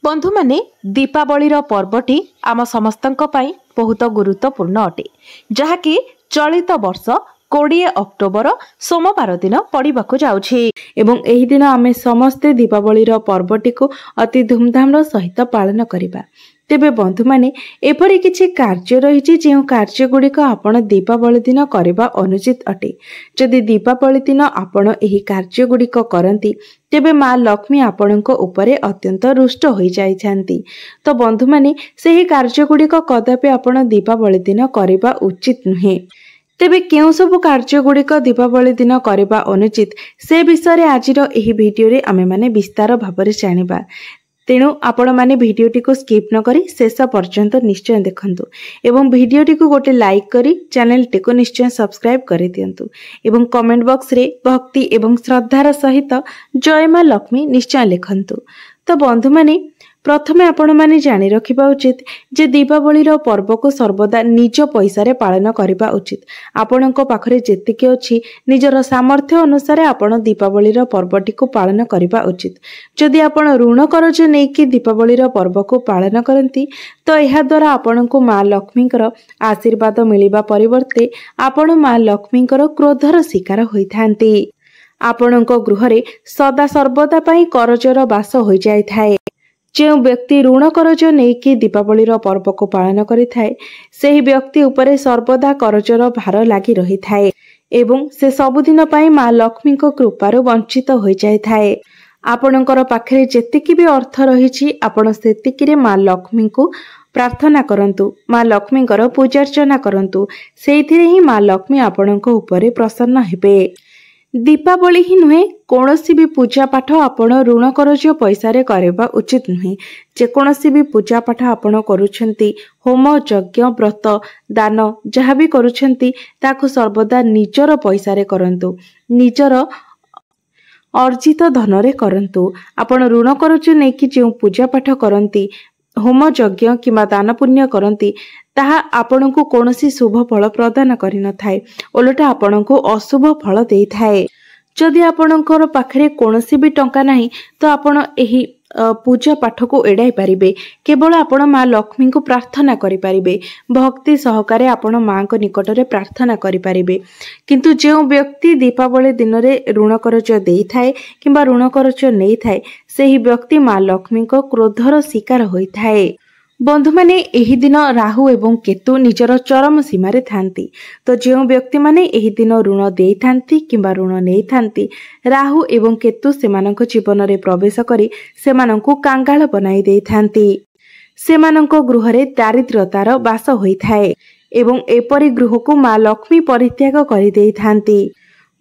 बंधु माने दीपावलीर पर्वटी आम समस्तंक पई बहुत गुरुत्वपूर्ण अटे जहाँकि चलित वर्ष 20 अक्टोबर सोमवार दिन पड़िबाकु जाउछि एवं एही दिन आमे समस्ते दीपावलीर पर्वटी को अति धूमधाम सहित पालन करिबा। तेबे बंधु माने एपरि किछि कार्य रहिछि जे कार्य गुड़िक आपण दीपावली दिन करबा अनुचित अटे। जदि दीपावली दिन आपण एही कार्य गुड़िक करंती तेबे माँ लक्ष्मी आपणक उपरे अत्यंत रुष्ट होई जाइछांती। तो बंधु माने सेही कार्य गुड़िक कदापि आपण दीपावली दिन करबा उचित नुहे। तेबे केउ सब कार्य गुड़िक दीपावली दिन करबा अनुचित से विषय रे आजिर एही भिडियो रे आमे माने विस्तार भाबरे जानिबा। तेणु आपण माने भिडियोटी को स्किप न करी शेष पर्यंत निश्चय देखंतु एवं भिडियोटी को गोटे लाइक करी चैनलटी को निश्चय सब्सक्राइब करि दियंतु एवं कमेंट बॉक्स रे भक्ति एवं श्रद्धार सहित जय मां लक्ष्मी निश्चय लिखंतु। तो बंधु माने प्रथमे आपण माने जानि रखिबा उचित जे दीपावलीर पर्व को सर्वदा निज पैसा रे पालन करिबा उचित। आपणक पाखरे जेतिके अछि निजर सामर्थ्य अनुसार आपण दीपावलीर पर्वटी को पालन करिबा उचित। जदि आपण ऋण करज नेकी दीपावलीर पर्व को पालन करंती तो एहा द्वारा आपणको माँ लक्ष्मीकर आशीर्वाद मिलिबा परिवर्ते आपण माँ लक्ष्मीकर क्रोधर शिकार होइथांती। आपणको गृहरे सदा सर्वदा पई करजर बास होई जाय थाए। जो व्यक्ति ऋण करज नेकी दीपावलीर पर्व को पालन करि थाए सेही व्यक्ति उपरे सर्वदा करजर भार लागि रही थाए एवं से सबुदिन पई माँ लक्ष्मी को कृपारु वंचित होई जाय थाए। आपणकर पाखरे जेतिकी भी अर्थ रहिछि आपण सेतिकी रे माँ लक्ष्मी को प्रार्थना करंतु, माँ लक्ष्मीकर पूजार्चना करंतु, सेइथिरे ही माँ लक्ष्मी आपणक उपरे प्रसन्न हेबे। दीपावली ही नुहे कोनोसी भी पूजा पाठ आपण ऋण करज पैसा रे करबा उचित नुहे। जेकोनोसी भी पूजा पाठ आपण करूछंती होम यज्ञ व्रत दान जहाँ भी करूछंती ताकु सर्वदा निजर पैसा रे करंतु, निजर अर्जित धन रे करंतु। आपण ऋण करज नेकी जे पूजा पाठ करंती होम यज्ञ किंवा दान पुण्य करंती ताहा आपणको कोनोसी शुभ फल प्रदान करि न थाए, ओलटा आपणको अशुभ फल देई थाए। जदि आपणकर पाखरे कोनोसी भी टंका नाही तो आपण एही पूजा पाठ को एड़ाई पारिबे। केवल आपण माँ लक्ष्मी को प्रार्थना करि पारिबे, भक्ति सहकारे आपण माँ को निकट रे प्रार्थना करि पारिबे। किंतु जो व्यक्ति दीपावली दिन रे ऋण करज देई थाए किंबा ऋण करज नेई थाए सेही व्यक्ति माँ लक्ष्मी को क्रोधर शिकार होई थाए। बंधु माने एही दिन राहु एवं केतु निजर चरम सीमा रे थांती। तो जो व्यक्ति माने एही दिन ऋण देई थांती किंबा ऋण नेई थांती राहु एवं केतु सेमानक जीवन रे प्रवेश करी सेमानकु कांगाल बनाई देई थांती। सेमानक गृह रे दारिद्र्यतार बास होई थाए एवं एपरि गृह को माँ लक्ष्मी परित्याग करि देई थांती।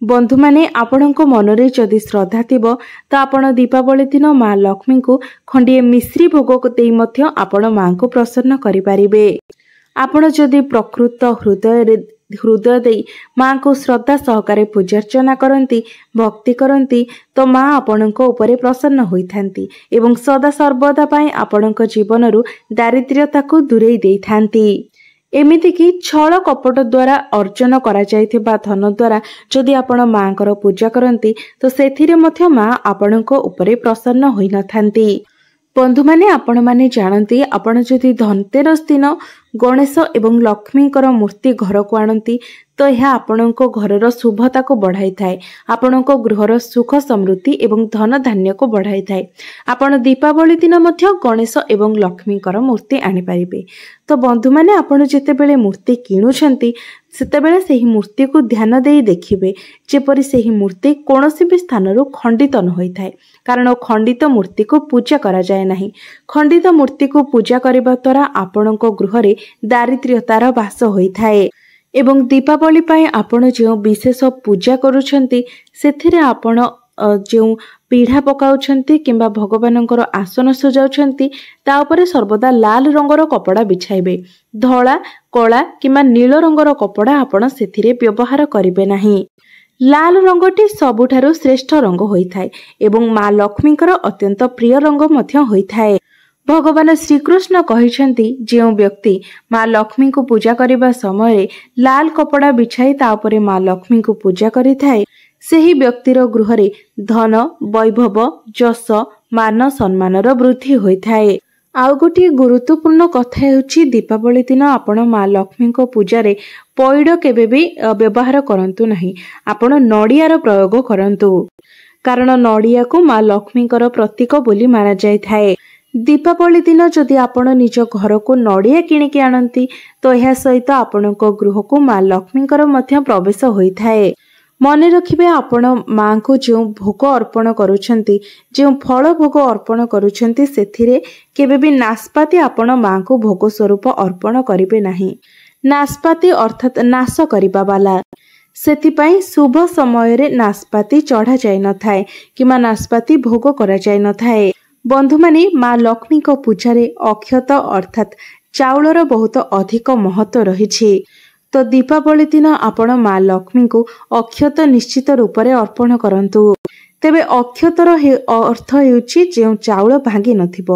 बंधु माने आपणक मनरे जदि श्रद्धा थिबो तो आपण दीपावली दिन माँ लक्ष्मी को खंडिए मिश्री भोग देई मध्य आपण माँ को प्रसन्न करि पारिबे। आपण जदि प्रकृत हृदय देई माँ को श्रद्धा सहकारे पूजार्चना करंती भक्ति करंती तो माँ आपणक उपरे प्रसन्न होइथांती एवं सदा सर्वदा पई आपणक जीवनरु दारिद्र्यता को दूरेई देई थांती। एमिति कि छल कपट द्वारा अर्जन करा जायथिबा धन द्वारा जदि आपण माँकर पूजा करंती तो सेथिरे मध्य माँ आपणक उपरे प्रसन्न होई नथांती। बंधु माने आपण माने जानती आपण जदि धनतेरस दिन गणेश एवं लक्ष्मीकर मूर्ति घर को आणती तो यह आपणक घरर शुभता को बढ़ाई थाए, आपणक गृहर सुख समृद्धि एवं धन धान्य को बढ़ाई थाए। आपण दीपावली दिन मध्य गणेश एवं लक्ष्मीकर मूर्ति आनी पारिबे। तो बंधु माने आपण जेतेबेले मूर्ति किणुछंती सेतेबेले सेही मूर्ति को ध्यान देई देखिबे जेपरि सेही मूर्ति कोनोसी भी स्थानरु खंडित न होई थाए, कारण खंडित मूर्ति को पूजा करा जाय नाही। खंडित मूर्ति को पूजा करबा द्वारा आपणक गृह रे दारिद्र्यतार बास होई थाए एवं दीपावली पाए आपण जो विशेष पूजा करूछंती सेथिरे आपण जो पीढ़ा पकाउछंती किंबा भगवानंकर आसन सजाउछंती ता उपरे सर्वदा लाल रंगर कपड़ा बिछाइबे। धला कला किंबा नील रंगर कपड़ा आपण सेथिरे व्यवहार करिवे नाही। लाल रंगटी सबुठारु श्रेष्ठ रंग होइथाए एवं माँ लक्ष्मीकर अत्यंत प्रिय रंग मध्य होइथाए। भगवान श्रीकृष्ण कहिछंती जो व्यक्ति माँ लक्ष्मी को पूजा करिबा समय लाल कपड़ा बिछाई ता उपरे माँ लक्ष्मी को पूजा करिथाए ସେହି ବ୍ୟକ୍ତିର ଗୃହରେ ଧନ, ବୈଭବ, ଯଶ, ମାନ, ସମ୍ମାନର ବୃଦ୍ଧି ହୋଇଥାଏ। ଆଉ ଗୋଟିଏ ଗୁରୁତ୍ୱପୂର୍ଣ୍ଣ କଥା ହେଉଛି ଦୀପାବଳି ଦିନ ଆପଣ ମା ଲକ୍ଷ୍ମୀଙ୍କ ପୂଜାରେ ପଇଡ଼ କେବେ ବି ବ୍ୟବହାର କରନ୍ତୁ ନାହିଁ। ଆପଣ ନଡ଼ିଆର ପ୍ରୟୋଗ କରନ୍ତୁ, କାରଣ ନଡ଼ିଆକୁ ମା ଲକ୍ଷ୍ମୀଙ୍କର ପ୍ରତୀକ ବୋଲି ମାନାଯାଇଥାଏ। ଦୀପାବଳି ଦିନ ଯଦି ଆପଣ ନିଜ ଘରକୁ ନଡ଼ିଆ କିଣିକି ଆଣନ୍ତି ତ ଏହା ସହିତ ଆପଣଙ୍କ ଗୃହକୁ ମା ଲକ୍ଷ୍ମୀଙ୍କର ମଧ୍ୟ ପ୍ରବେଶ ହୋଇଥାଏ। ମନେ ରଖିବେ, ଆପଣ ମାଙ୍କୁ ଯେଉଁ ଭୋଗ ଅର୍ପଣ କରୁଛନ୍ତି, ଯେଉଁ ଫଳ ଭୋଗ ଅର୍ପଣ କରୁଛନ୍ତି, ସେଥିରେ କେବେ ବି ନାସ୍ପାତି ଆପଣ ମାଙ୍କୁ ଭୋଗ ସ୍ୱରୂପ ଅର୍ପଣ କରିବେ ନାହିଁ। ନାସ୍ପାତି ଅର୍ଥାତ୍ ନାଶ କରିବା ବାଲା। ସେଥିପାଇଁ ଶୁଭ ସମୟରେ ନାସ୍ପାତି ଚଢ଼ା ଯାଇନଥାଏ କିମ୍ବା ନାସ୍ପାତି ଭୋଗ କରାଯାଇନଥାଏ। ବନ୍ଧୁମାନେ, ମା ଲକ୍ଷ୍ମୀଙ୍କ ପୂଜାରେ ଅକ୍ଷତ ଅର୍ଥାତ୍ ଚାଉଳର ବହୁତ ଅଧିକ ମହତ୍ତ୍ୱ ରହିଛି। ତ ଦୀପାବଳି ଦିନ ଆପଣ ମା ଲକ୍ଷ୍ମୀଙ୍କୁ ଅକ୍ଷତ ନିଶ୍ଚିତ ରୂପରେ ଅର୍ପଣ କରନ୍ତୁ। ତେବେ ଅକ୍ଷତର ଅର୍ଥ ହେଉଛି ଯେଉଁ ଚାଉଳ ଭାଙ୍ଗି ନଥିବ,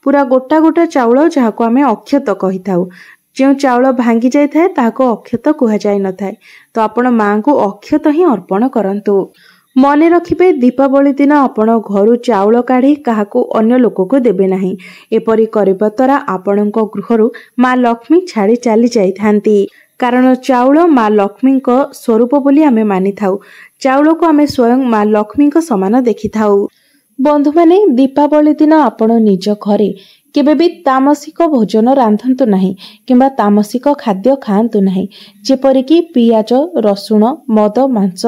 ପୁରା ଗୋଟା ଗୋଟା ଚାଉଳ, ଯାହାକୁ ଆମେ ଅକ୍ଷତ କହିଥାଉ। ଯେଉଁ ଚାଉଳ ଭାଙ୍ଗି ଯାଇଥାଏ ତାହାକୁ ଅକ୍ଷତ କୁହାଯାଇନଥାଏ। ତ ଆପଣ ମାଙ୍କୁ ଅକ୍ଷତ ହିଁ ଅର୍ପଣ କରନ୍ତୁ। ମନେ ରଖିବେ, ଦୀପାବଳି ଦିନ ଆପଣ ଘରୁ ଚାଉଳ କାଢ଼ି କାହାକୁ ଅନ୍ୟ ଲୋକକୁ ଦେବେ ନାହିଁ। ଏପରି କରିବା ଦ୍ୱାରା ଆପଣଙ୍କ ଗୃହରୁ ମା ଲକ୍ଷ୍ମୀ ଛାଡ଼ି ଚାଲି ଯାଇଥାନ୍ତି। କାରଣ ଚାଉଳ ମା ଲକ୍ଷ୍ମୀଙ୍କ ସ୍ୱରୂପ ବୋଲି ଆମେ ମାନିଥାଉ। ଚାଉଳକୁ ଆମେ ସ୍ୱୟଂ ମା ଲକ୍ଷ୍ମୀଙ୍କ ସମାନ ଦେଖିଥାଉ। ବନ୍ଧୁମାନେ, ଦୀପାବଳି ଦିନ ଆପଣ ନିଜ ଘରେ କେବେ ବି ତାମସିକ ଭୋଜନ ରାନ୍ଧନ୍ତୁ ନାହିଁ କିମ୍ବା ତାମସିକ ଖାଦ୍ୟ ଖାଆନ୍ତୁ ନାହିଁ। ଯେପରିକି ପିଆଜ, ରସୁଣ, ମଦ, ମାଂସ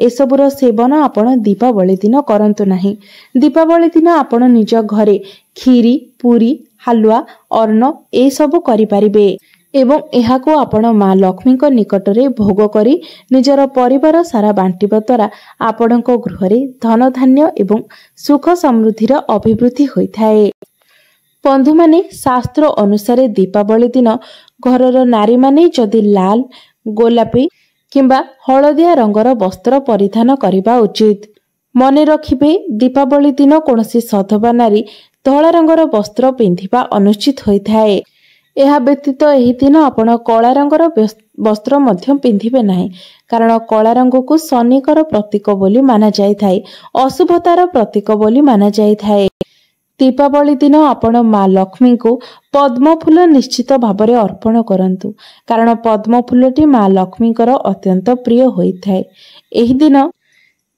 ଏସବୁର ସେବନ ଆପଣ ଦୀପାବଳି ଦିନ କରନ୍ତୁ ନାହିଁ। ଦୀପାବଳି ଦିନ ଆପଣ ନିଜ ଘରେ କ୍ଷୀରି, ପୁରୀ, ହାଲୁଆ, ଅନ୍ନ ଏସବୁ କରିପାରିବେ ଏବଂ ଏହାକୁ ଆପଣ ମା ଲକ୍ଷ୍ମୀଙ୍କ ନିକଟରେ ଭୋଗ କରି ନିଜର ପରିବାର ସାରା ବାଣ୍ଟିବା ଦ୍ୱାରା ଆପଣଙ୍କ ଗୃହରେ ଧନ, ଧାନ୍ୟ ଏବଂ ସୁଖ ସମୃଦ୍ଧିର ଅଭିବୃଦ୍ଧି ହୋଇଥାଏ। ବନ୍ଧୁମାନେ, ଶାସ୍ତ୍ର ଅନୁସାରେ ଦୀପାବଳି ଦିନ ଘରର ନାରୀମାନେ ଯଦି ଲାଲ, ଗୋଲାପୀ କିମ୍ବା ହଳଦିଆ ରଙ୍ଗର ବସ୍ତ୍ର ପରିଧାନ କରିବା ଉଚିତ। ମନେ ରଖିବେ, ଦୀପାବଳି ଦିନ କୌଣସି ସଧବା ନାରୀ ଧଳା ରଙ୍ଗର ବସ୍ତ୍ର ପିନ୍ଧିବା ଅନୁଚିତ ହୋଇଥାଏ। ଏହା ବ୍ୟତୀତ ଏହି ଦିନ ଆପଣ କଳା ରଙ୍ଗର ବସ୍ତ୍ର ମଧ୍ୟ ପିନ୍ଧିବେ ନାହିଁ, କାରଣ କଳା ରଙ୍ଗକୁ ଶନିଙ୍କର ପ୍ରତୀକ ବୋଲି ମାନାଯାଇଥାଏ, ଅଶୁଭତାର ପ୍ରତୀକ ବୋଲି ମାନାଯାଇଥାଏ। ଦୀପାବଳି ଦିନ ଆପଣ ମା ଲକ୍ଷ୍ମୀଙ୍କୁ ପଦ୍ମ ଫୁଲ ନିଶ୍ଚିତ ଭାବରେ ଅର୍ପଣ କରନ୍ତୁ, କାରଣ ପଦ୍ମ ଫୁଲଟି ମା ଲକ୍ଷ୍ମୀଙ୍କର ଅତ୍ୟନ୍ତ ପ୍ରିୟ ହୋଇଥାଏ। ଏହି ଦିନ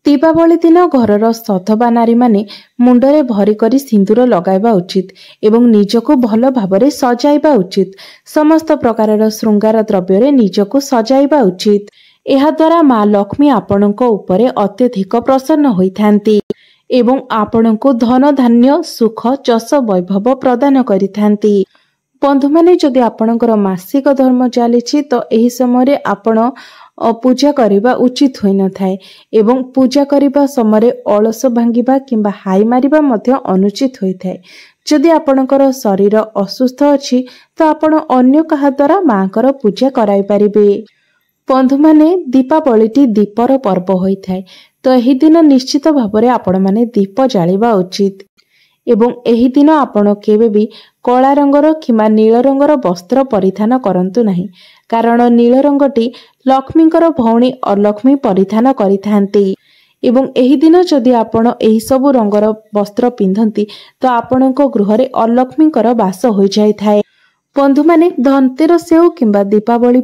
ଦୀପାବଳି ଦିନ ଘରର ସଧବା ନାରୀମାନେ ମୁଣ୍ଡରେ ଭରି କରି ସିନ୍ଦୁର ଲଗାଇବା ଉଚିତ ଏବଂ ନିଜକୁ ଭଲ ଭାବରେ ସଜାଇବା ଉଚିତ। ସମସ୍ତ ପ୍ରକାରର ଶୃଙ୍ଗାର ଦ୍ରବ୍ୟରେ ନିଜକୁ ସଜାଇବା ଉଚିତ। ଏହାଦ୍ୱାରା ମା ଲକ୍ଷ୍ମୀ ଆପଣଙ୍କ ଉପରେ ଅତ୍ୟଧିକ ପ୍ରସନ୍ନ ହୋଇଥାନ୍ତି ଏବଂ ଆପଣଙ୍କୁ ଧନ, ଧାନ୍ୟ, ସୁଖ, ଯଶ, ବୈଭବ ପ୍ରଦାନ କରିଥାନ୍ତି। ବନ୍ଧୁମାନେ, ଯଦି ଆପଣଙ୍କର ମାସିକ ଧର୍ମ ଚାଲିଛି ତ ଏହି ସମୟରେ ଆପଣ ପୂଜା କରିବା ଉଚିତ ହୋଇନଥାଏ ଏବଂ ପୂଜା କରିବା ସମୟରେ ଅଳସ ଭାଙ୍ଗିବା କିମ୍ବା ହାଇ ମାରିବା ମଧ୍ୟ ଅନୁଚିତ ହୋଇଥାଏ। ଯଦି ଆପଣଙ୍କର ଶରୀର ଅସୁସ୍ଥ ଅଛି ତ ଆପଣ ଅନ୍ୟ କାହା ଦ୍ୱାରା ମାଙ୍କର ପୂଜା କରାଇପାରିବେ। ବନ୍ଧୁମାନେ, ଦୀପାବଳିଟି ଦୀପର ପର୍ବ ହୋଇଥାଏ। ତ ଏହି ଦିନ ନିଶ୍ଚିତ ଭାବରେ ଆପଣମାନେ ଦୀପ ଜାଳିବା ଉଚିତ ଏବଂ ଏହି ଦିନ ଆପଣ କେବେ ବି କଳା ରଙ୍ଗର କିମ୍ବା ନୀଳ ରଙ୍ଗର ବସ୍ତ୍ର ପରିଧାନ କରନ୍ତୁ ନାହିଁ, କାରଣ ନୀଳ ରଙ୍ଗଟି ଲକ୍ଷ୍ମୀଙ୍କର ଭଉଣୀ ଅଲକ୍ଷ୍ମୀ ପରିଧାନ କରିଥାନ୍ତି ଏବଂ ଏହି ଦିନ ଯଦି ଆପଣ ଏହି ସବୁ ରଙ୍ଗର ବସ୍ତ୍ର ପିନ୍ଧନ୍ତି ତ ଆପଣଙ୍କ ଗୃହରେ ଅଲକ୍ଷ୍ମୀଙ୍କର ବାସ ହୋଇଯାଇଥାଏ। ବନ୍ଧୁମାନେ, ଧନତେରସ ହେଉ କିମ୍ବା ଦୀପାବଳି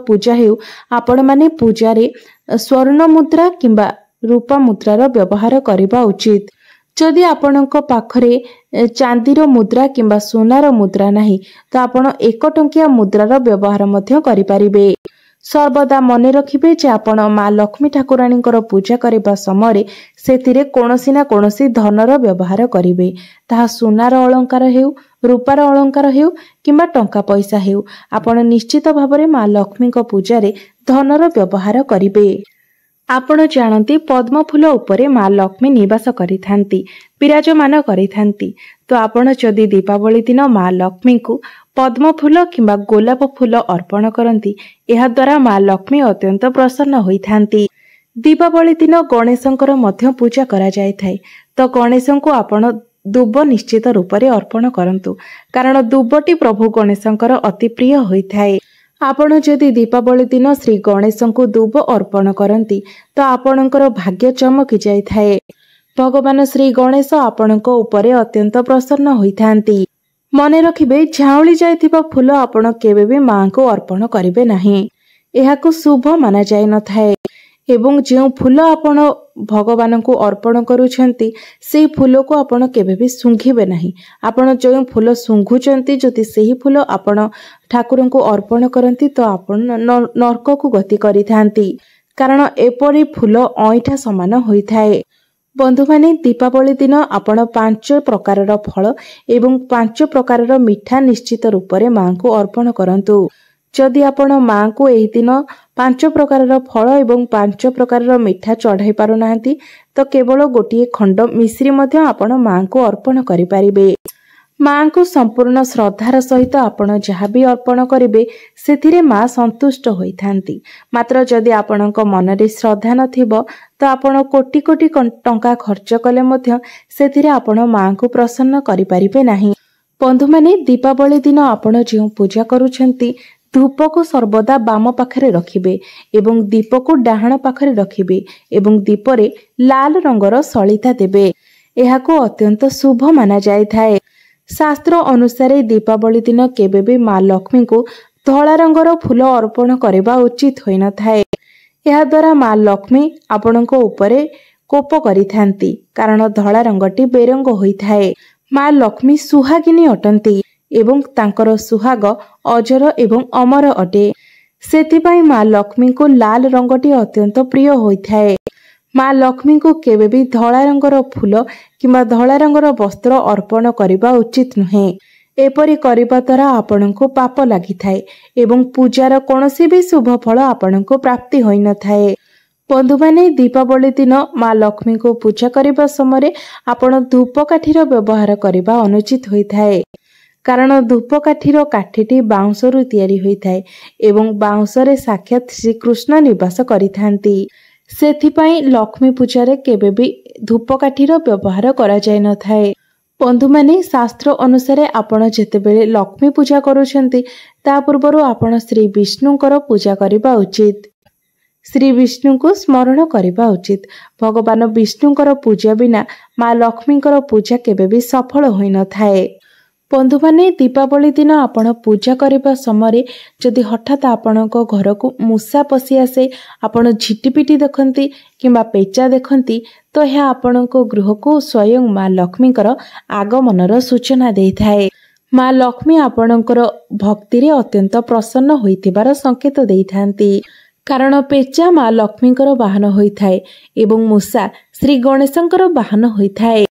ପୂଜା ହେଉ, ଆପଣମାନେ ପୂଜାରେ ସ୍ୱର୍ଣ୍ଣ ମୁଦ୍ରା କିମ୍ବା ରୂପା ମୁଦ୍ରାର ବ୍ୟବହାର କରିବା ଉଚିତ। ଯଦି ଆପଣଙ୍କ ପାଖରେ ଚାନ୍ଦିର ମୁଦ୍ରା କିମ୍ବା ସୁନାର ମୁଦ୍ରା ନାହିଁ ତ ଆପଣ 1 ଟଙ୍କିଆ ମୁଦ୍ରାର ବ୍ୟବହାର ମଧ୍ୟ କରିପାରିବେ। ସର୍ବଦା ମନେ ରଖିବେ ଯେ ଆପଣ ମା ଲକ୍ଷ୍ମୀ ଠାକୁରାଣୀଙ୍କର ପୂଜା କରିବା ସମୟରେ ସେଥିରେ କୌଣସି ନା କୌଣସି ଧନର ବ୍ୟବହାର କରିବେ। ତାହା ସୁନାର ଅଳଙ୍କାର ହେଉ, ରୂପାର ଅଳଙ୍କାର ହେଉ କିମ୍ବା ଟଙ୍କା ପଇସା ହେଉ, ଆପଣ ନିଶ୍ଚିତ ଭାବରେ ମା ଲକ୍ଷ୍ମୀଙ୍କ ପୂଜାରେ ଧନର ବ୍ୟବହାର କରିବେ। ଆପଣ ଜାଣନ୍ତି, ପଦ୍ମ ଫୁଲ ଉପରେ ମା ଲକ୍ଷ୍ମୀ ନିବାସ କରିଥାନ୍ତି, ବିରାଜମାନ କରିଥାନ୍ତି। ତ ଆପଣ ଯଦି ଦୀପାବଳି ଦିନ ମା ଲକ୍ଷ୍ମୀଙ୍କୁ ପଦ୍ମ ଫୁଲ କିମ୍ବା ଗୋଲାପ ଫୁଲ ଅର୍ପଣ କରନ୍ତି, ଏହାଦ୍ୱାରା ମା ଲକ୍ଷ୍ମୀ ଅତ୍ୟନ୍ତ ପ୍ରସନ୍ନ ହୋଇଥାନ୍ତି। ଦୀପାବଳି ଦିନ ଗଣେଶଙ୍କର ମଧ୍ୟ ପୂଜା କରାଯାଇଥାଏ। ତ ଗଣେଶଙ୍କୁ ଆପଣ ଦୁବ ନିଶ୍ଚିତ ରୂପରେ ଅର୍ପଣ କରନ୍ତୁ, କାରଣ ଦୁବଟି ପ୍ରଭୁ ଗଣେଶଙ୍କର ଅତି ପ୍ରିୟ ହୋଇଥାଏ। आपण जदि दीपावली दिन श्री गणेशଙ୍କୁ दुब अर्पण करती तो आपणकर भाग्य चमकी जाए। भगवान श्री गणेश आपणक उपरे अत्यंत प्रसन्न होइथांती। मने रखिबे झाउली जाइथिबा फूल आपण केबे भी मां को अर्पण करिवे नाही। एहाकु शुभ माना जाय नथाए एवं जो फूल आपण भगवान को अर्पण करूछंती से फूल को आपण केबे भी सुंघिबे नाही। आपण जो फूल सुंघुचंती जदि सेही फूल आपण ठाकुर को अर्पण करती तो आपण नरक को गति करिथांती, कारण एपरी फूल अईठा समान होइथाए। बंधु माने दीपावली दिन आपण 5 प्रकारर फल एवं 5 प्रकारर मिठा निश्चित रूप से मां को अर्पण करंतु। जदि आपण मां को एही दिन 5 प्रकारर फल एवं 5 प्रकारर मिठा चढ़ाई पारु नाहंती तो केवल गोटिए खंड मिश्री मध्य आपण मां को अर्पण करि पारिबे। मां को संपूर्ण श्रद्धार सहित आपण जहाँ भी अर्पण करिबे सेथिरे मां संतुष्ट होइथांती। मात्र जदि आपणक मनरे श्रद्धा नथिबो तो आपण कोटी कोटी टंका खर्च कले मध्य सेथिरे आपण मां को प्रसन्न करि पारिबे नाही। बंधु माने दीपावली दिन आपण जो पूजा करूछंती धूप को सर्वदा बाम पाखरे रखिबे एवं दीप को डाहाण पाखरे रखिबे एवं दीपरे लाल रंगर सलिता देबे। एहाको अत्यंत शुभ माना जाय थाए। शास्त्र अनुसार दीपावली दिन केबे भी मां लक्ष्मी को धला रंगर फूल अर्पण करबा उचित होई न थाए। एहा द्वारा मां लक्ष्मी आपणको उपरे कोप करिथांती, कारण धला रंगटी बेरंग होई थाए। मां लक्ष्मी सुहागिनी अटंती एवं तांकर सुहाग अजर एवं अमर अटे। सेथिपाई मां लक्ष्मी को लाल रंगटी अत्यंत प्रिय होई थाए। मां लक्ष्मी को केबे भी धला रंगर फूल किंबा धला रंगर वस्त्र अर्पण करबा उचित नुहे। एपरी करबा द्वारा आपणको पाप लागि थाए एवं पूजार कोनोसी भी शुभ फल आपणको प्राप्ति होई न थाए। बंधु माने दीपावली दिन मां लक्ष्मी को पूजा करबा समय आपण धूपकाठीर व्यवहार करबा अनुचित होई थाए, कारण धूपकाठीर काठीटी बाउंसरू तैयारी होई थाए एवं बाउंसरे साक्षात श्रीकृष्ण निवास करिथांती। सेथिपाई लक्ष्मी पूजारे केबे भी धूपकाठीर व्यवहार करा जाय न थाए। बंधु माने शास्त्र अनुसार आपण जेतेबेले लक्ष्मी पूजा करूछंती ता पूर्वरु आपण श्री विष्णुंकर पूजा करबा उचित। श्री विष्णु को स्मरण करबा उचित। भगवान विष्णुंकर पूजा बिना मां लक्ष्मींकर पूजा केबे भी सफल होई न थाए। बंधु माने दीपावली दिन आपण पूजा करबा समय जदि हठात आपणक घर को मूषा पसी आसे, आपण झिटिपिटी देखंती किंबा पेचा देखंती तो यह आपणक गृह को स्वयं मां लक्ष्मींकर आगमनर सूचना देई थाए। मां लक्ष्मी आपणकर भक्ति रे अत्यंत प्रसन्न होइतिबार संकेत देई थांती, कारण पेचा मां लक्ष्मींकर वाहन होई थाए एवं मूषा श्री गणेशंकर वाहन होई थाए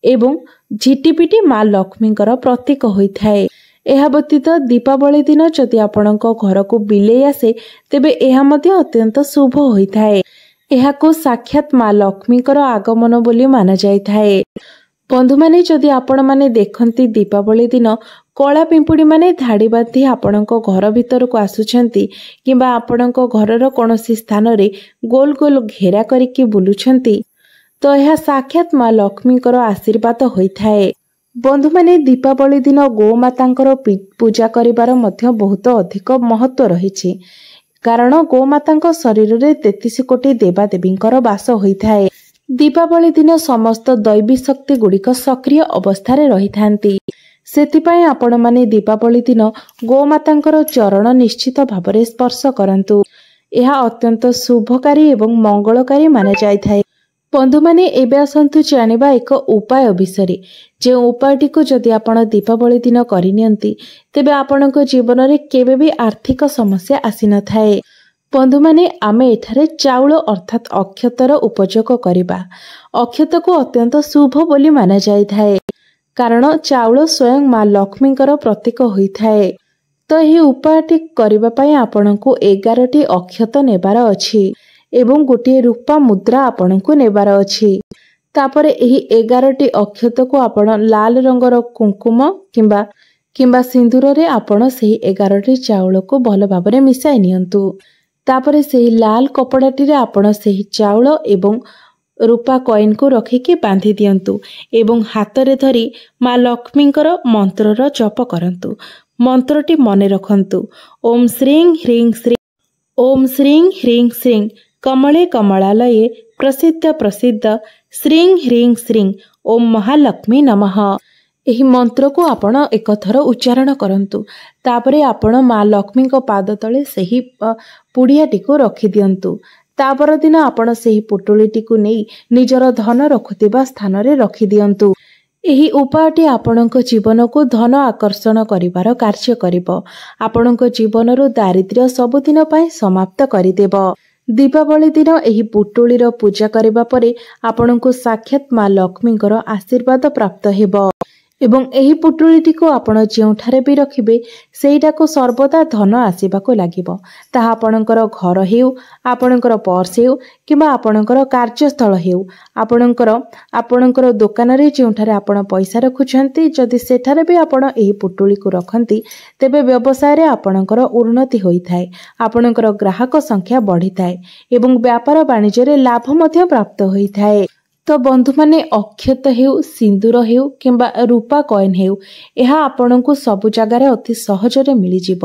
एवं झिटिपिटी मां लक्ष्मींकर प्रतीक होई थाए। एहा व्यतीत दीपावली दिन जदि आपणक घर को बिलेई आसे तेबे एहा मध्य अत्यंत शुभ होई थाए। एहाको साक्षात मां लक्ष्मींकर आगमन बोली माना जाय थाए। बंधु माने जदि आपण माने देखंती दीपावली दिन कला पिंपुड़ी माने धाड़ी बांधी आपणक घर भीतर को आसुछंती किंबा आपणक घरर कोनोसी स्थान रे गोल गोल घेरा करिकि बुलुछंती तो यह साक्षात मां लक्ष्मींकर आशीर्वाद होई थाए। बंधु माने दीपावली दिन गोमातांकर पूजा करिबार मध्य बहुत अधिक महत्व रहिछि, कारण गोमातांक शरीर रे 33 कोटी देवादेवींकर वास होई थाए। दीपावली दिन समस्त दैवी शक्ति गुड़िक सक्रिय अवस्था रे रही थांती। सेथिपाई आपण माने दीपावली दिन गोमातांकर चरण निश्चित भावरे स्पर्श करंतु। यह अत्यंत शुभकारी एवं मंगलकारी माना जाय थाए। बंधु माने एबे आसंतु जानिबा एक उपाय विषय, जे उपायटी को जदि आपण दीपावली दिन करिनियंती तेबे आपणक जीवन रे केबे भी आर्थिक समस्या आसी न थाए। बंधु माने आमे एठारे चाउल अर्थात अक्षतर उपयोग करिबा। अक्षत को अत्यंत शुभ बोली माना जाय थाए, कारण चाउल स्वयं मां लक्ष्मींकर प्रतीक होई थाए। तो एही उपायटी करिबा पई आपणको 11टी अक्षत नेबार अछि एवं गोटे रूपा मुद्रा आपण को नेबार अछि। तापरे एही 11टी अक्षत को आपण लाल रंगर कुंकुम किंबा सिंदूर रे आपण सेही 11टी चाउल को भल भाबरे मिसाई नियंतु। तापरे सेही लाल कपड़ाटी रे आपण सेही चाउल एवं रूपा कॉइन को रखिके बांधी दियंतु एवं हाथ रे धरी मां लक्ष्मींकर मंत्रर जप करंतु। मंत्रटी मन रखंतु। ओम श्रीं ह्रीं श्रीं ओम श्रीं ह्रीं श्रीं कमले कमलालये प्रसिद्ध प्रसिद्ध श्रीं ह्रीं श्रीं ओम महालक्ष्मी नमः। ଏହି ମନ୍ତ୍ରକୁ ଆପଣ ଏକ ଥର ଉଚ୍ଚାରଣ କରନ୍ତୁ। ତାପରେ ଆପଣ ମା ଲକ୍ଷ୍ମୀଙ୍କ ପାଦ ତଳେ ସେହି ପୁଡ଼ିଆଟିକୁ ରଖିଦିଅନ୍ତୁ। ତା ପରଦିନ ଆପଣ ସେହି ପୁଟୁଳିଟିକୁ ନେଇ ନିଜର ଧନ ରଖୁଥିବା ସ୍ଥାନରେ ରଖିଦିଅନ୍ତୁ। ଏହି ଉପାୟଟି ଆପଣଙ୍କ ଜୀବନକୁ ଧନ ଆକର୍ଷଣ କରିବାର କାର୍ଯ୍ୟ କରିବ। ଆପଣଙ୍କ ଜୀବନରୁ ଦାରିଦ୍ର୍ୟ ସବୁଦିନ ପାଇଁ ସମାପ୍ତ କରିଦେବ। ଦୀପାବଳି ଦିନ ଏହି ପୁଟୁଳିର ପୂଜା କରିବା ପରେ ଆପଣଙ୍କୁ ସାକ୍ଷାତ ମା ଲକ୍ଷ୍ମୀଙ୍କର ଆଶୀର୍ବାଦ ପ୍ରାପ୍ତ ହେବ ଏବଂ ଏହି ପୁଟୁଳିଟିକୁ ଆପଣ ଯେଉଁଠାରେ ବି ରଖିବେ ସେଇଟାକୁ ସର୍ବଦା ଧନ ଆସିବାକୁ ଲାଗିବ। ତାହା ଆପଣଙ୍କର ଘର ହେଉ, ଆପଣଙ୍କର ପର୍ସ ହେଉ କିମ୍ବା ଆପଣଙ୍କର କାର୍ଯ୍ୟସ୍ଥଳ ହେଉ, ଆପଣଙ୍କର ଦୋକାନରେ ଯେଉଁଠାରେ ଆପଣ ପଇସା ରଖୁଛନ୍ତି, ଯଦି ସେଠାରେ ବି ଆପଣ ଏହି ପୁଟୁଳିକୁ ରଖନ୍ତି ତେବେ ବ୍ୟବସାୟରେ ଆପଣଙ୍କର ଉନ୍ନତି ହୋଇଥାଏ, ଆପଣଙ୍କର ଗ୍ରାହକ ସଂଖ୍ୟା ବଢ଼ିଥାଏ ଏବଂ ବ୍ୟାପାର ବାଣିଜ୍ୟରେ ଲାଭ ମଧ୍ୟ ପ୍ରାପ୍ତ ହୋଇଥାଏ। ତ ବନ୍ଧୁମାନେ, ଅକ୍ଷତ ହେଉ, ସିନ୍ଦୁର ହେଉ କିମ୍ବା ରୂପା କଏନ୍ ହେଉ, ଏହା ଆପଣଙ୍କୁ ସବୁ ଜାଗାରେ ଅତି ସହଜରେ ମିଳିଯିବ।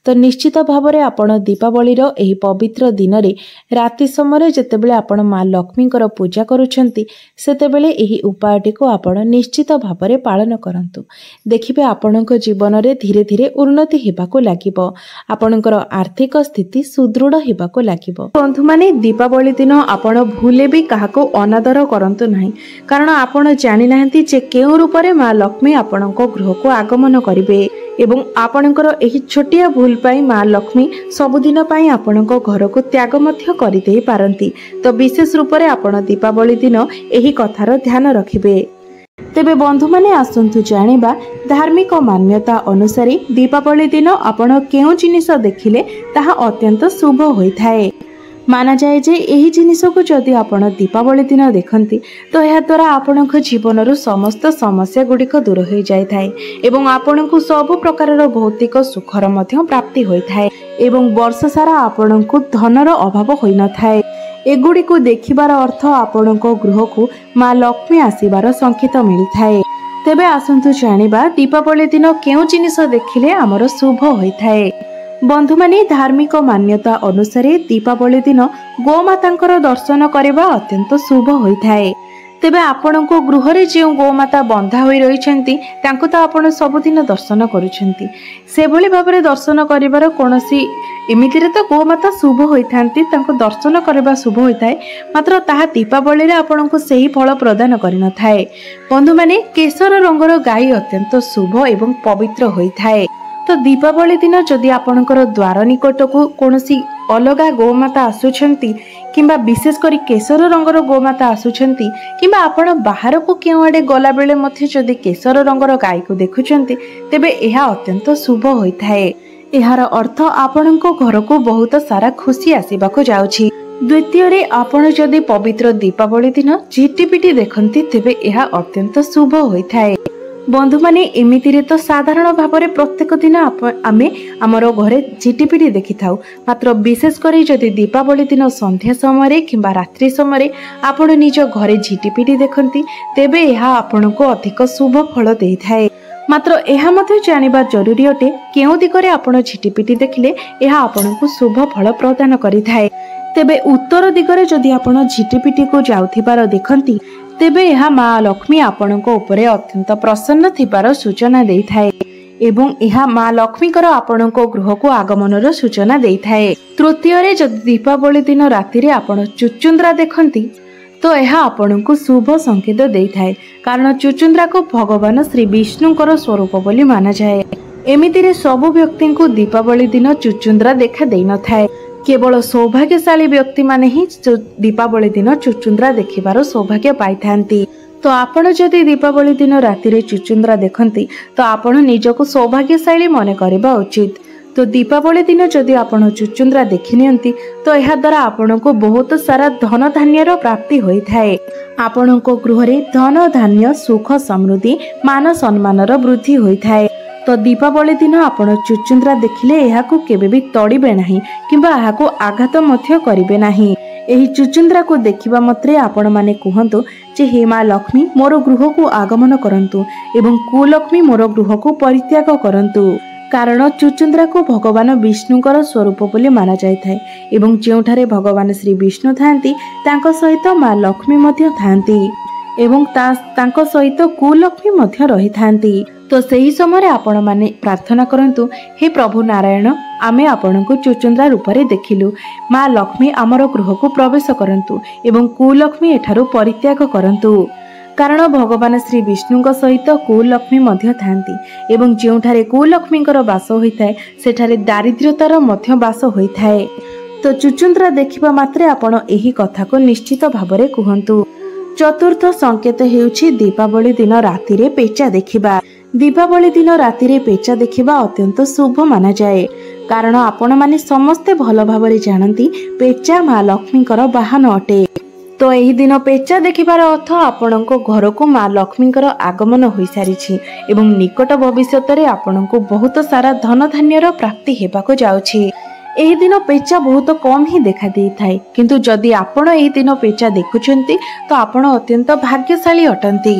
ତ ନିଶ୍ଚିତ ଭାବରେ ଆପଣ ଦୀପାବଳିର ଏହି ପବିତ୍ର ଦିନରେ ରାତି ସମୟରେ ଯେତେବେଳେ ଆପଣ ମା ଲକ୍ଷ୍ମୀଙ୍କର ପୂଜା କରୁଛନ୍ତି ସେତେବେଳେ ଏହି ଉପାୟଟିକୁ ଆପଣ ନିଶ୍ଚିତ ଭାବରେ ପାଳନ କରନ୍ତୁ। ଦେଖିବେ ଆପଣଙ୍କ ଜୀବନରେ ଧୀରେ ଧୀରେ ଉନ୍ନତି ହେବାକୁ ଲାଗିବ, ଆପଣଙ୍କର ଆର୍ଥିକ ସ୍ଥିତି ସୁଦୃଢ଼ ହେବାକୁ ଲାଗିବ। ବନ୍ଧୁମାନେ, ଦୀପାବଳି ଦିନ ଆପଣ ଭୁଲେ ବି କାହାକୁ ଅନାଦର କରନ୍ତୁ ନାହିଁ, କାରଣ ଆପଣ ଜାଣିନାହାନ୍ତି ଯେ କେଉଁ ରୂପରେ ମା ଲକ୍ଷ୍ମୀ ଆପଣଙ୍କ ଗୃହକୁ ଆଗମନ କରିବେ ଏବଂ ଆପଣଙ୍କର ଏହି ଛୋଟିଆ ଭୁଲ ପାଇଁ ମା ଲକ୍ଷ୍ମୀ ସବୁଦିନ ପାଇଁ ଆପଣଙ୍କ ଘରକୁ ତ୍ୟାଗ ମଧ୍ୟ କରିଦେଇ ପାରନ୍ତି। ତ ବିଶେଷ ରୂପରେ ଆପଣ ଦୀପାବଳି ଦିନ ଏହି କଥାର ଧ୍ୟାନ ରଖିବେ। ତେବେ ବନ୍ଧୁମାନେ, ଆସନ୍ତୁ ଜାଣିବା ଧାର୍ମିକ ମାନ୍ୟତା ଅନୁସାରେ ଦୀପାବଳି ଦିନ ଆପଣ କେଉଁ ଜିନିଷ ଦେଖିଲେ ତାହା ଅତ୍ୟନ୍ତ ଶୁଭ ହୋଇଥାଏ। ମାନାଯାଏ ଯେ ଏହି ଜିନିଷକୁ ଯଦି ଆପଣ ଦୀପାବଳି ଦିନ ଦେଖନ୍ତି ତ ଏହାଦ୍ୱାରା ଆପଣଙ୍କ ଜୀବନରୁ ସମସ୍ତ ସମସ୍ୟା ଗୁଡ଼ିକ ଦୂର ହୋଇଯାଇଥାଏ ଏବଂ ଆପଣଙ୍କୁ ସବୁ ପ୍ରକାରର ଭୌତିକ ସୁଖର ମଧ୍ୟ ପ୍ରାପ୍ତି ହୋଇଥାଏ ଏବଂ ବର୍ଷ ସାରା ଆପଣଙ୍କୁ ଧନର ଅଭାବ ହୋଇନଥାଏ। ଏଗୁଡ଼ିକୁ ଦେଖିବାର ଅର୍ଥ ଆପଣଙ୍କ ଗୃହକୁ ମା ଲକ୍ଷ୍ମୀ ଆସିବାର ସଂକେତ ମିଳିଥାଏ। ତେବେ ଆସନ୍ତୁ ଜାଣିବା ଦୀପାବଳି ଦିନ କେଉଁ ଜିନିଷ ଦେଖିଲେ ଆମର ଶୁଭ ହୋଇଥାଏ। ବନ୍ଧୁମାନେ, ଧାର୍ମିକ ମାନ୍ୟତା ଅନୁସାରେ ଦୀପାବଳି ଦିନ ଗୋମାତାଙ୍କର ଦର୍ଶନ କରିବା ଅତ୍ୟନ୍ତ ଶୁଭ ହୋଇଥାଏ। ତେବେ ଆପଣଙ୍କ ଗୃହରେ ଯେଉଁ ଗୋମାତା ବନ୍ଧା ହୋଇ ରହିଛନ୍ତି ତାଙ୍କୁ ତ ଆପଣ ସବୁଦିନ ଦର୍ଶନ କରୁଛନ୍ତି। ସେଭଳି ଭାବରେ ଦର୍ଶନ କରିବାର କୌଣସି, ଏମିତିରେ ତ ଗୋମାତା ଶୁଭ ହୋଇଥାନ୍ତି, ତାଙ୍କୁ ଦର୍ଶନ କରିବା ଶୁଭ ହୋଇଥାଏ, ମାତ୍ର ତାହା ଦୀପାବଳିରେ ଆପଣଙ୍କୁ ସେହି ଫଳ ପ୍ରଦାନ କରିନଥାଏ। ବନ୍ଧୁମାନେ, କେଶର ରଙ୍ଗର ଗାଈ ଅତ୍ୟନ୍ତ ଶୁଭ ଏବଂ ପବିତ୍ର ହୋଇଥାଏ। ତ ଦୀପାବଳି ଦିନ ଯଦି ଆପଣଙ୍କର ଦ୍ୱାର ନିକଟକୁ କୌଣସି ଅଲଗା ଗୋମାତା ଆସୁଛନ୍ତି କିମ୍ବା ବିଶେଷ କରି କେଶର ରଙ୍ଗର ଗୋମାତା ଆସୁଛନ୍ତି କିମ୍ବା ଆପଣ ବାହାରକୁ କେଉଁଆଡ଼େ ଗଲାବେଳେ ମଧ୍ୟ ଯଦି କେଶର ରଙ୍ଗର ଗାଈକୁ ଦେଖୁଛନ୍ତି ତେବେ ଏହା ଅତ୍ୟନ୍ତ ଶୁଭ ହୋଇଥାଏ। ଏହାର ଅର୍ଥ ଆପଣଙ୍କ ଘରକୁ ବହୁତ ସାରା ଖୁସି ଆସିବାକୁ ଯାଉଛି। ଦ୍ୱିତୀୟରେ, ଆପଣ ଯଦି ପବିତ୍ର ଦୀପାବଳି ଦିନ ଝିଟିପିଟି ଦେଖନ୍ତି ତେବେ ଏହା ଅତ୍ୟନ୍ତ ଶୁଭ ହୋଇଥାଏ। ବନ୍ଧୁମାନେ, ଏମିତିରେ ତ ସାଧାରଣ ଭାବରେ ପ୍ରତ୍ୟେକ ଦିନ ଆମେ ଆମର ଘରେ ଝିଟିପିଟି ଦେଖିଥାଉ, ମାତ୍ର ବିଶେଷ କରି ଯଦି ଦୀପାବଳି ଦିନ ସନ୍ଧ୍ୟା ସମୟରେ କିମ୍ବା ରାତ୍ରି ସମୟରେ ଆପଣ ନିଜ ଘରେ ଝିଟିପିଟି ଦେଖନ୍ତି ତେବେ ଏହା ଆପଣଙ୍କୁ ଅଧିକ ଶୁଭ ଫଳ ଦେଇଥାଏ। ମାତ୍ର ଏହା ମଧ୍ୟ ଜାଣିବା ଜରୁରୀ ଅଟେ କେଉଁ ଦିଗରେ ଆପଣ ଝିଟିପିଟି ଦେଖିଲେ ଏହା ଆପଣଙ୍କୁ ଶୁଭ ଫଳ ପ୍ରଦାନ କରିଥାଏ। ତେବେ ଉତ୍ତର ଦିଗରେ ଯଦି ଆପଣ ଝିଟିପିଟିକୁ ଯାଉଥିବାର ଦେଖନ୍ତି ତେବେ ଏହା ମା ଲକ୍ଷ୍ମୀ ଆପଣଙ୍କ ଉପରେ ଅତ୍ୟନ୍ତ ପ୍ରସନ୍ନ ଥିବାର ସୂଚନା ଦେଇଥାଏ ଏବଂ ଏହା ମା ଲକ୍ଷ୍ମୀଙ୍କର ଆପଣଙ୍କ ଗୃହକୁ ଆଗମନର ସୂଚନା ଦେଇଥାଏ। ତୃତୀୟରେ, ଯଦି ଦୀପାବଳି ଦିନ ରାତିରେ ଆପଣ ଚୁଚୁନ୍ଦ୍ରା ଦେଖନ୍ତି ତ ଏହା ଆପଣଙ୍କୁ ଶୁଭ ସଂକେତ ଦେଇଥାଏ, କାରଣ ଚୁଚୁନ୍ଦ୍ରାକୁ ଭଗବାନ ଶ୍ରୀ ବିଷ୍ଣୁଙ୍କର ସ୍ୱରୂପ ବୋଲି ମାନାଯାଏ। ଏମିତିରେ ସବୁ ବ୍ୟକ୍ତିଙ୍କୁ ଦୀପାବଳି ଦିନ ଚୁଚୁନ୍ଦ୍ରା ଦେଖା ଦେଇନଥାଏ, କେବଳ ସୌଭାଗ୍ୟଶାଳୀ ବ୍ୟକ୍ତିମାନେ ହିଁ ଦୀପାବଳି ଦିନ ଚୁଚୁନ୍ଦ୍ରା ଦେଖିବାର ସୌଭାଗ୍ୟ ପାଇଥାନ୍ତି। ତ ଆପଣ ଯଦି ଦୀପାବଳି ଦିନ ରାତିରେ ଚୁଚୁନ୍ଦ୍ରା ଦେଖନ୍ତି ତ ଆପଣ ନିଜକୁ ସୌଭାଗ୍ୟଶାଳୀ ମନେ କରିବା ଉଚିତ। ତ ଦୀପାବଳି ଦିନ ଯଦି ଆପଣ ଚୁଚୁନ୍ଦ୍ରା ଦେଖିନିଅନ୍ତି ତ ଏହାଦ୍ୱାରା ଆପଣଙ୍କୁ ବହୁତ ସାରା ଧନ ଧାନ୍ୟର ପ୍ରାପ୍ତି ହୋଇଥାଏ। ଆପଣଙ୍କ ଗୃହରେ ଧନ ଧାନ୍ୟ, ସୁଖ, ସମୃଦ୍ଧି, ମାନ ସମ୍ମାନର ବୃଦ୍ଧି ହୋଇଥାଏ। ତ ଦୀପାବଳି ଦିନ ଆପଣ ଚୁଚୁନ୍ଦ୍ରା ଦେଖିଲେ ଏହାକୁ କେବେ ବି ତଡ଼ିବେ ନାହିଁ କିମ୍ବା ଏହାକୁ ଆଘାତ ମଧ୍ୟ କରିବେ ନାହିଁ। ଏହି ଚୁଚୁନ୍ଦ୍ରାକୁ ଦେଖିବା ମାତ୍ରେ ଆପଣମାନେ କୁହନ୍ତୁ ଯେ ହେ ମା ଲକ୍ଷ୍ମୀ ମୋର ଗୃହକୁ ଆଗମନ କରନ୍ତୁ ଏବଂ କୁଲକ୍ଷ୍ମୀ ମୋର ଗୃହକୁ ପରିତ୍ୟାଗ କରନ୍ତୁ। कारण चुचुंद्रा को भगवान विष्णुकर स्वरूप बोली माना जाए एवं जोठारे भगवान श्री विष्णु थांती तांको सहित माँ लक्ष्मी मध्य थांती एवं तांको सहित कुलक्ष्मी मध्य रही थांती। तो सही समय आपण माने प्रार्थना करंतु, हे प्रभु नारायण आमे आपनकु चुचुंद्रा रूप में देखिलु, माँ लक्ष्मी आमर गृह को प्रवेश करंतु एवं कुलक्ष्मी एठारु परित्याग करंतु। कारण भगवान श्री विष्णु सहित कुलक्ष्मी मध्य थांती एवं जोठारे कुलक्ष्मीकर वास होइथाय सेठारे दारिद्र्यतार मध्य वास होइथाय। तो चुचुंद्रा देखिबा मात्रे आपण एही कथा को निश्चित भाबरे कुहंतु। चतुर्थ संकेत हेउछि दीपावली दिन राति रे पेचा देखिबा। दीपावली दिन राति रे पेचा देखिबा अत्यंत शुभ माना जाए, कारण आपण माने समस्ते भल भाबरे जानती पेचा माँ लक्ष्मीकर वाहन अटे। तो एही दिन पेचा देखिबार अर्थ आपणको घर को माँ लक्ष्मीकर आगमन होई सारिछि एवं निकट भविष्यत रे आपणको बहुत सारा धन धान्यर प्राप्ति हेबाको जाउछि। एही दिन पेचा बहुत कम ही देखा दी थाए, किंतु जदि आपण एही दिन पेचा देखुछंती तो आपण अत्यंत भाग्यशाली अटंती।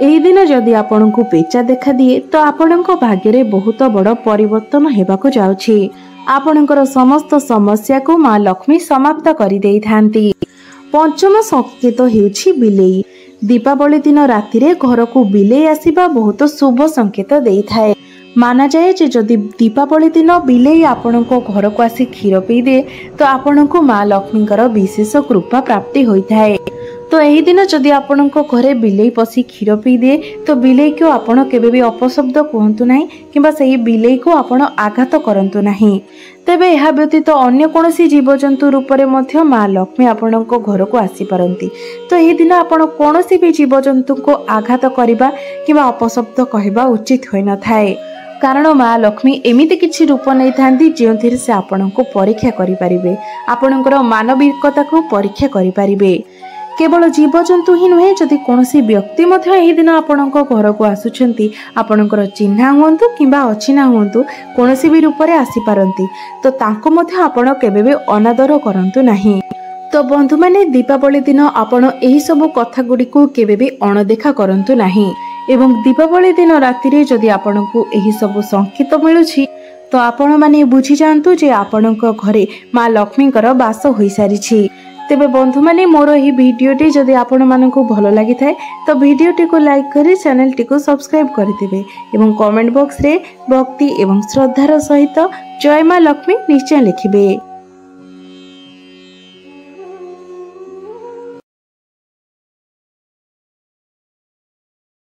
एही दिन जदि आपणको पेचा देखा दिए तो आपणको भाग्य रे बहुत बड़ परिवर्तन हेबाको जाउछि। आपणकर समस्त समस्या को माँ लक्ष्मी समाप्त करि देई थांती। पंचम संकेत हेउछि बिलेई। दीपावली दिन राति रे घर को बिलेई आसीबा बहुत शुभ संकेत देई थाए। माना जाए जे जदि दीपावली दिन बिलेई आपणको घर को आसी क्षीर पी दे तो आपणको माँ लक्ष्मीकर विशेष कृपा प्राप्ति होइथाए। तो एही दिन जदि आपणको घरे बिलेई पसी क्षीर पी दे तो बिलेई को आपण केबे भी अपशब्द कहंतु नाही किंबा सही बिलेई को आपण आघात करंतु नाही। तेबे एहा व्यतीत अन्य कोनोसी जीवजंतु रूप रे मध्य माँ लक्ष्मी आपणको घर को आसी पारंती। तो एही दिन आपण कोनोसी भी जीवजंतु को आघात करिबा किंबा अपशब्द कहबा उचित होई न थाए, कारण माँ लक्ष्मी एमिति किछि रूप नै थांती जेउथिरे से आपणको परीक्षा करि परिबे, आपणकर मानविकता को परीक्षा करि परिबे। केवल जीवजंतु ही नुहे, जदि कोनोसी व्यक्ति मध्य एही दिन आपणको घर को आसुछंती आपणकर चिन्हा हुंतु किंबा अचिन्हा हुंतु कोनोसी भी रूप रे आसी पारंती, तो तांको मध्य आपण केबे भी अनादर करंतु नाही। तो बंधु माने दीपावली दिन आपण एही सब कथा गुडी को केबे भी अणदेखा करंतु नाही एवं दीपावली दिन राति रे जदि आपणको एही सब संकेत मिलुछि तो आपण माने बुझी जांतु जे आपणको घरे माँ लक्ष्मीकर वास होई सारिछि। तेबे बंधु माने मोर एही भिडियोटी जदि आपण मानकु भलो लागि थाए तो भिडियोटी को लाइक करी चैनल टी को सब्सक्राइब करि देबे एवं कमेंट बॉक्स रे भक्ति एवं श्रद्धार सहित जय माँ लक्ष्मी निश्चय लिखिबे।